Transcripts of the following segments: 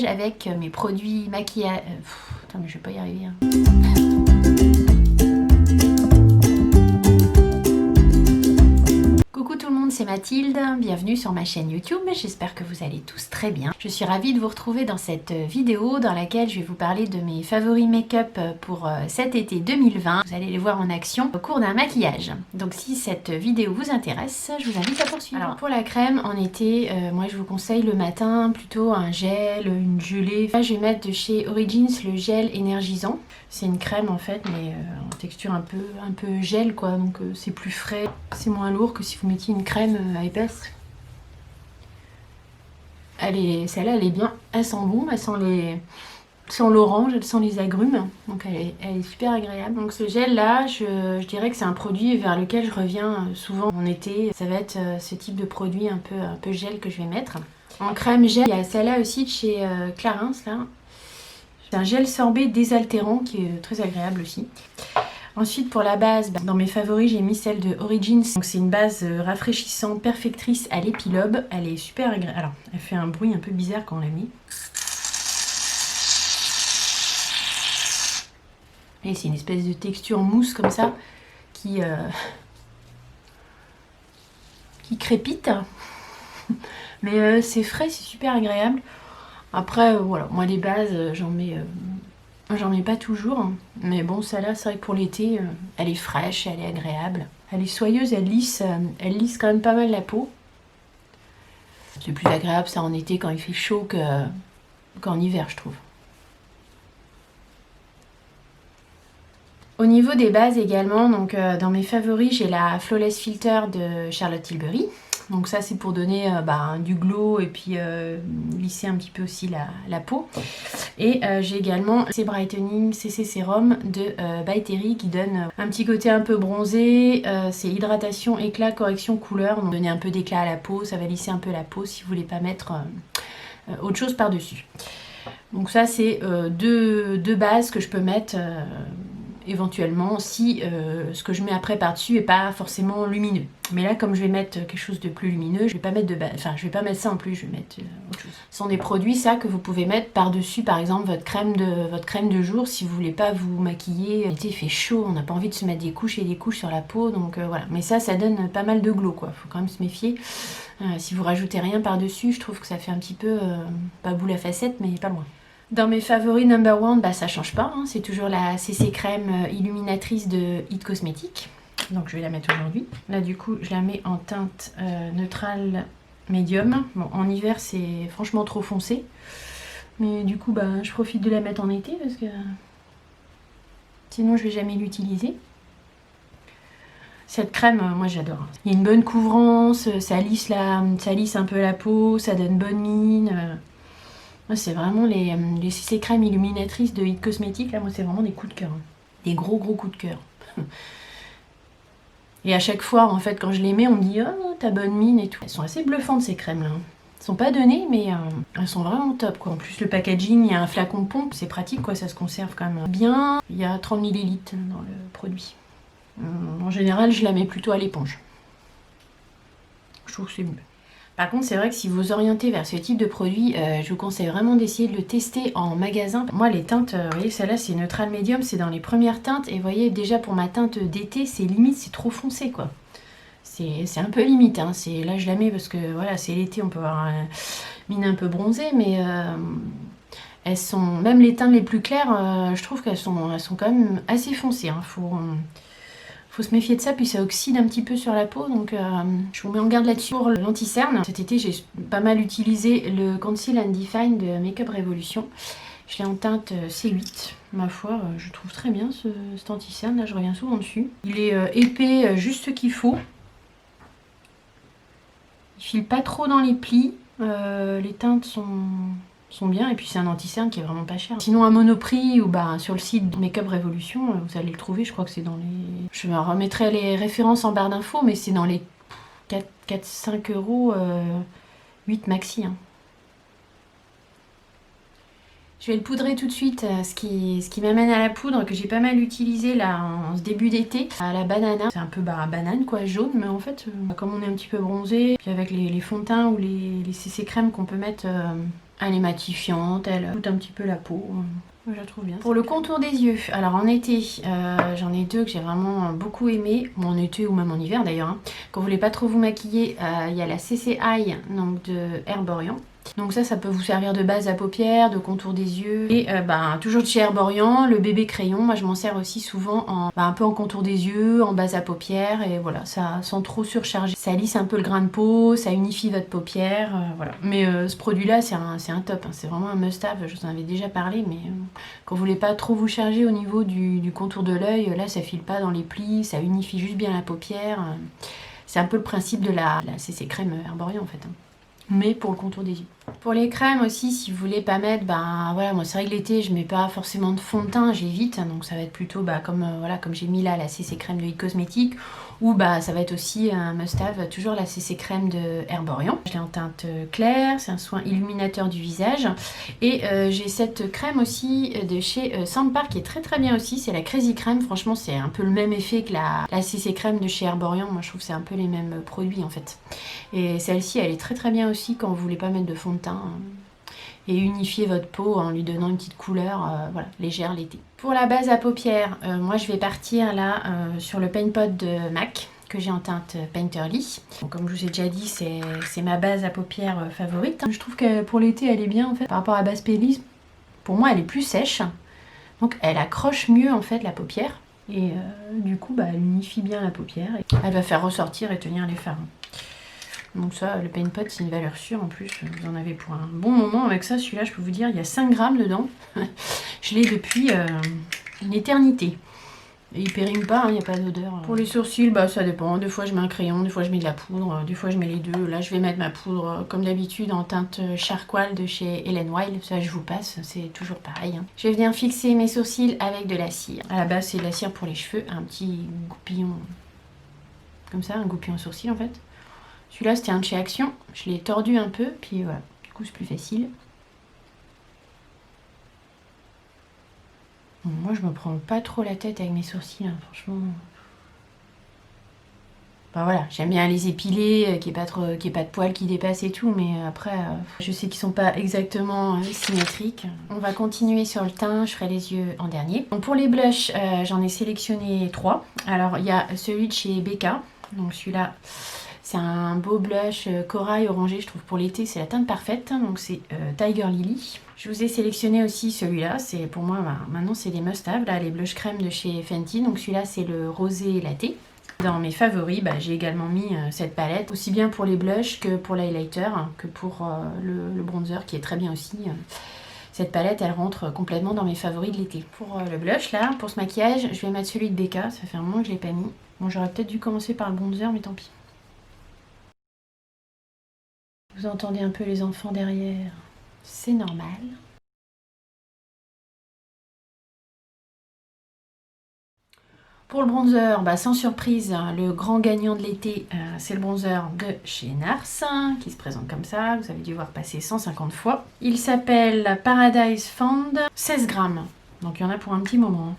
avec mes produits maquillage. Putain, mais je vais pas y arriver. Hein. Coucou tout le monde, c'est Mathilde, bienvenue sur ma chaîne YouTube, j'espère que vous allez tous très bien. Je suis ravie de vous retrouver dans cette vidéo dans laquelle je vais vous parler de mes favoris make-up pour cet été 2020. Vous allez les voir en action au cours d'un maquillage. Donc si cette vidéo vous intéresse, je vous invite à poursuivre. Alors pour la crème en été, moi je vous conseille le matin plutôt un gel, une gelée. Là je vais mettre de chez Origins le gel énergisant. C'est une crème en fait mais en texture un peu gel quoi, donc c'est plus frais, c'est moins lourd que si vous mettiez une crème épaisse. Celle-là elle est bien, elle sent bon, elle sent l'orange, elle sent les agrumes, donc elle est super agréable. Donc ce gel là, je dirais que c'est un produit vers lequel je reviens souvent en été. Ça va être ce type de produit un peu gel que je vais mettre. En crème gel, il y a celle-là aussi de chez Clarins là. C'est un gel sorbet désaltérant qui est très agréable aussi. Ensuite pour la base, dans mes favoris j'ai mis celle de Origins. Donc c'est une base rafraîchissante perfectrice à l'épilobe. Elle est super agréable. Alors elle fait un bruit un peu bizarre quand on la met. Et c'est une espèce de texture mousse comme ça qui crépite. Mais c'est frais, c'est super agréable. Après voilà, moi les bases j'en mets pas toujours, hein. Mais bon celle-là c'est vrai que pour l'été elle est fraîche, elle est agréable, elle est soyeuse, elle lisse quand même pas mal la peau. C'est plus agréable ça en été quand il fait chaud qu'en hiver je trouve. Au niveau des bases également, donc dans mes favoris j'ai la Flawless Filter de Charlotte Tilbury. Donc ça c'est pour donner du glow et puis lisser un petit peu aussi la peau. Et j'ai également ces Brightening CC Sérum de By Terry qui donne un petit côté un peu bronzé. C'est hydratation, éclat, correction, couleur. Donc donner un peu d'éclat à la peau, ça va lisser un peu la peau si vous voulez pas mettre autre chose par dessus. Donc ça c'est deux bases que je peux mettre éventuellement si ce que je mets après par dessus est pas forcément lumineux. Mais là comme je vais mettre quelque chose de plus lumineux, je vais pas mettre je vais pas mettre ça en plus, je vais mettre autre chose. Ce sont des produits ça que vous pouvez mettre par dessus par exemple votre crème de jour si vous voulez pas vous maquiller. L'été il fait chaud, on n'a pas envie de se mettre des couches et des couches sur la peau, donc voilà. Mais ça donne pas mal de glow quoi, faut quand même se méfier. Si vous rajoutez rien par dessus, je trouve que ça fait un petit peu pas boule à facettes mais pas loin. Dans mes favoris number one, ça change pas, hein. C'est toujours la CC crème illuminatrice de It Cosmetics. Donc je vais la mettre aujourd'hui. Là du coup je la mets en teinte neutrale médium. Bon en hiver c'est franchement trop foncé. Mais du coup je profite de la mettre en été parce que sinon je vais jamais l'utiliser. Cette crème, moi j'adore. Il y a une bonne couvrance, ça lisse un peu la peau, ça donne bonne mine. C'est vraiment les CC crèmes illuminatrices de It Cosmetics, là moi c'est vraiment des coups de cœur. Des gros coups de cœur. Et à chaque fois en fait quand je les mets on me dit oh t'as bonne mine et tout. Elles sont assez bluffantes ces crèmes là. Elles sont pas données mais elles sont vraiment top quoi. En plus le packaging, il y a un flacon de pompe, c'est pratique quoi, ça se conserve quand même bien. Il y a 30 ml dans le produit. En général je la mets plutôt à l'éponge. Je trouve que c'est mieux. Par contre, c'est vrai que si vous vous orientez vers ce type de produit, je vous conseille vraiment d'essayer de le tester en magasin. Moi, les teintes, vous voyez, celle-là, c'est neutral médium, c'est dans les premières teintes. Et vous voyez, déjà pour ma teinte d'été, c'est limite, c'est trop foncé, quoi. C'est un peu limite, hein. Là, je la mets parce que, voilà, c'est l'été, on peut avoir une mine un peu bronzée, mais elles sont, même les teintes les plus claires, je trouve qu'elles sont quand même assez foncées, hein. Faut se méfier de ça, puis ça oxyde un petit peu sur la peau, donc je vous mets en garde là-dessus. Pour l'anti-cerne, cet été j'ai pas mal utilisé le Conceal and Define de Make-up Revolution. Je l'ai en teinte C8, ma foi, je trouve très bien cet anti-cerne, là je reviens souvent dessus. Il est épais, juste ce qu'il faut. Il file pas trop dans les plis, les teintes sont bien et puis c'est un anti-cerne qui est vraiment pas cher. Sinon à Monoprix ou sur le site de Make-up Revolution, vous allez le trouver, je crois que c'est dans les... Je me remettrai les références en barre d'infos, mais c'est dans les 4-5 euros, 8 maxi. Hein. Je vais le poudrer tout de suite, ce qui m'amène à la poudre que j'ai pas mal utilisé là en ce début d'été, à la banana. C'est un peu banane quoi, jaune, mais en fait comme on est un petit peu bronzé, puis avec les fonds de teint ou les CC crèmes qu'on peut mettre Elle est matifiante, elle coûte un petit peu la peau. Je la trouve bien. Pour le contour des yeux, alors en été, j'en ai deux que j'ai vraiment beaucoup aimé, ou en été ou même en hiver d'ailleurs. Hein. Quand vous voulez pas trop vous maquiller, il y a la CC Eye donc de Herborian. Donc ça peut vous servir de base à paupières, de contour des yeux. Et toujours de chez Herborian, le bébé crayon, moi je m'en sers aussi souvent un peu en contour des yeux, en base à paupières. Et voilà, ça sans trop surcharger. Ça lisse un peu le grain de peau, ça unifie votre paupière, voilà. Mais ce produit-là, c'est un top, hein. C'est vraiment un must-have, je vous en avais déjà parlé, mais quand vous voulez pas trop vous charger au niveau du contour de l'œil, là ça file pas dans les plis, ça unifie juste bien la paupière. C'est un peu le principe de la CC crème Herborian en fait. Hein. Mais pour le contour des yeux. Pour les crèmes aussi, si vous voulez pas mettre, voilà, moi c'est vrai que l'été je mets pas forcément de fond de teint, j'évite, donc ça va être plutôt comme j'ai mis là la CC crème de It Cosmetics, ou ça va être aussi un must-have, toujours la CC crème de Herborian. Je l'ai en teinte claire, c'est un soin illuminateur du visage, et j'ai cette crème aussi de chez Sandpark qui est très très bien aussi, c'est la Crazy Crème, franchement c'est un peu le même effet que la CC crème de chez Herborian, moi je trouve que c'est un peu les mêmes produits en fait. Et celle-ci elle est très très bien aussi quand vous voulez pas mettre de fond de teint et unifier votre peau en lui donnant une petite couleur voilà, légère l'été. Pour la base à paupières, moi je vais partir là sur le Paint Pot de MAC que j'ai en teinte Painterly. Donc, comme je vous ai déjà dit, c'est ma base à paupières favorite. Je trouve que pour l'été elle est bien en fait. Par rapport à base Painterly, pour moi elle est plus sèche. Donc elle accroche mieux en fait la paupière. Et du coup elle unifie bien la paupière. Et elle va faire ressortir et tenir les fards. Donc ça, le Paint Pot, c'est une valeur sûre en plus. Vous en avez pour un bon moment avec ça. Celui-là, je peux vous dire, il y a 5 grammes dedans. Je l'ai depuis une éternité. Et il périme pas, il n'y a pas d'odeur. Pour les sourcils, ça dépend. Des fois, je mets un crayon, des fois, je mets de la poudre, des fois, je mets les deux. Là, je vais mettre ma poudre, comme d'habitude, en teinte charcoal de chez Helen Wild. Ça, je vous passe, c'est toujours pareil. Hein. Je vais venir fixer mes sourcils avec de la cire. À la base, c'est de la cire pour les cheveux. Un petit goupillon, comme ça, un goupillon sourcil, en fait. Celui-là, c'était un de chez Action. Je l'ai tordu un peu, puis voilà. Du coup, c'est plus facile. Bon, moi, je me prends pas trop la tête avec mes sourcils, hein, franchement. Voilà, j'aime bien les épiler, qu'il n'y ait pas de poils qui dépassent et tout, mais après, je sais qu'ils sont pas exactement symétriques. On va continuer sur le teint, je ferai les yeux en dernier. Donc pour les blushs, j'en ai sélectionné 3. Alors, il y a celui de chez Becca, donc celui-là... C'est un beau blush corail orangé, je trouve pour l'été, c'est la teinte parfaite. Donc c'est Tiger Lily. Je vous ai sélectionné aussi celui-là, c'est pour moi, maintenant c'est les must-have, là, les blush crème de chez Fenty. Donc celui-là c'est le rosé latte. Dans mes favoris, j'ai également mis cette palette, aussi bien pour les blushs que pour l'highlighter, que pour le bronzer qui est très bien aussi. Cette palette, elle rentre complètement dans mes favoris de l'été. Pour le blush, là, pour ce maquillage, je vais mettre celui de Becca, ça fait un moment que je ne l'ai pas mis. Bon, j'aurais peut-être dû commencer par le bronzer, mais tant pis. Vous entendez un peu les enfants derrière, c'est normal. Pour le bronzer, sans surprise, le grand gagnant de l'été, c'est le bronzer de chez NARS, qui se présente comme ça, vous avez dû voir passer 150 fois. Il s'appelle Paradise Fund, 16 grammes, donc il y en a pour un petit moment.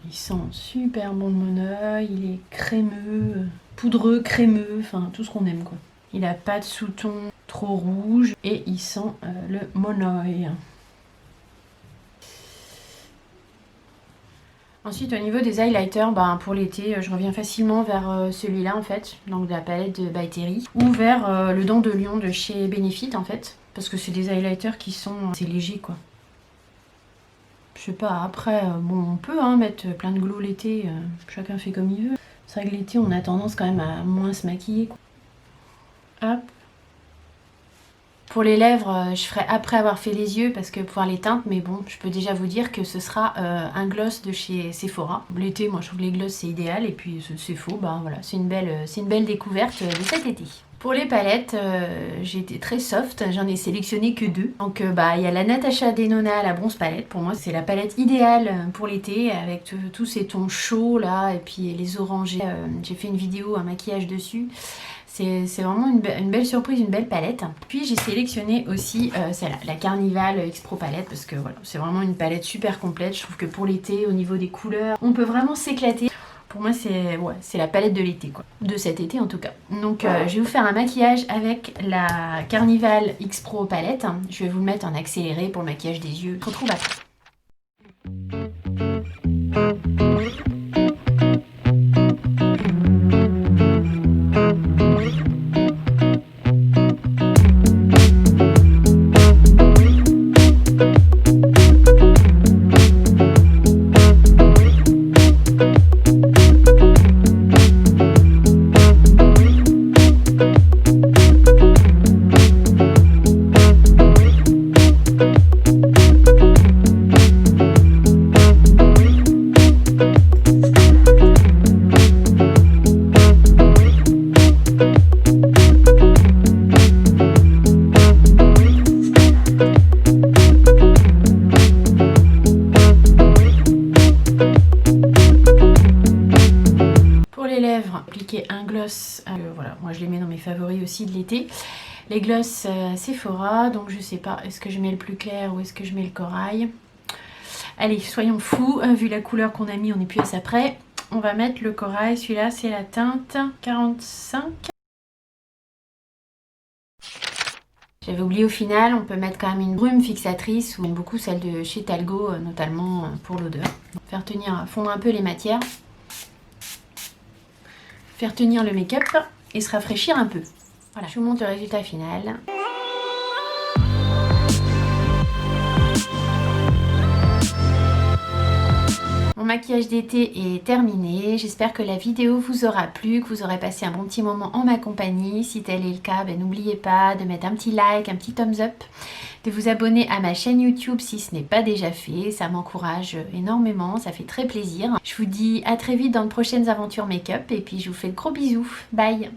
Il sent super bon de mon œil, il est crémeux, poudreux, crémeux, enfin tout ce qu'on aime quoi. Il n'a pas de sous-ton trop rouge et il sent le monoeil. Ensuite au niveau des highlighters, pour l'été je reviens facilement vers celui-là en fait, donc de la palette de By Terry, ou vers le Dent de Lion de chez Benefit en fait, parce que c'est des highlighters qui sont assez légers quoi. Je sais pas, après, on peut mettre plein de glow l'été, chacun fait comme il veut. C'est vrai que l'été, on a tendance quand même à moins se maquiller, quoi. Hop. Pour les lèvres, je ferai après avoir fait les yeux parce que pour les teintes, mais bon, je peux déjà vous dire que ce sera un gloss de chez Sephora. L'été, moi je trouve que les gloss c'est idéal, et puis c'est faux, voilà, c'est une belle découverte de cet été. Pour les palettes, j'ai été très soft, j'en ai sélectionné que 2. Donc il y a la Natasha Denona, la bronze palette. Pour moi, c'est la palette idéale pour l'été, avec tous ces tons chauds là, et puis les orangés. J'ai fait une vidéo, un maquillage dessus. C'est vraiment une belle surprise, une belle palette. Puis j'ai sélectionné aussi celle-là, la Carnival X-Pro palette, parce que voilà, c'est vraiment une palette super complète. Je trouve que pour l'été, au niveau des couleurs, on peut vraiment s'éclater. pour moi c'est ouais, c'est la palette de l'été quoi. De cet été en tout cas. Donc je vais vous faire un maquillage avec la Carnival X Pro palette. Je vais vous le mettre en accéléré pour le maquillage des yeux. On se retrouve après. Appliquer un gloss, voilà, moi je les mets dans mes favoris aussi de l'été. Les gloss Sephora, donc je sais pas, est-ce que je mets le plus clair ou est-ce que je mets le corail? Allez, soyons fous, vu la couleur qu'on a mis, on est plus à ça près. On va mettre le corail, celui-là c'est la teinte 45. J'avais oublié au final, on peut mettre quand même une brume fixatrice ou beaucoup celle de chez Talgo, notamment pour l'odeur. Faire tenir, fondre un peu les matières. Faire tenir le make-up et se rafraîchir un peu. Voilà, je vous montre le résultat final. Mon maquillage d'été est terminé. J'espère que la vidéo vous aura plu, que vous aurez passé un bon petit moment en ma compagnie. Si tel est le cas, n'oubliez pas de mettre un petit like, un petit thumbs up, de vous abonner à ma chaîne YouTube si ce n'est pas déjà fait. Ça m'encourage énormément, ça fait très plaisir. Je vous dis à très vite dans de prochaines aventures make-up et puis je vous fais de gros bisous. Bye!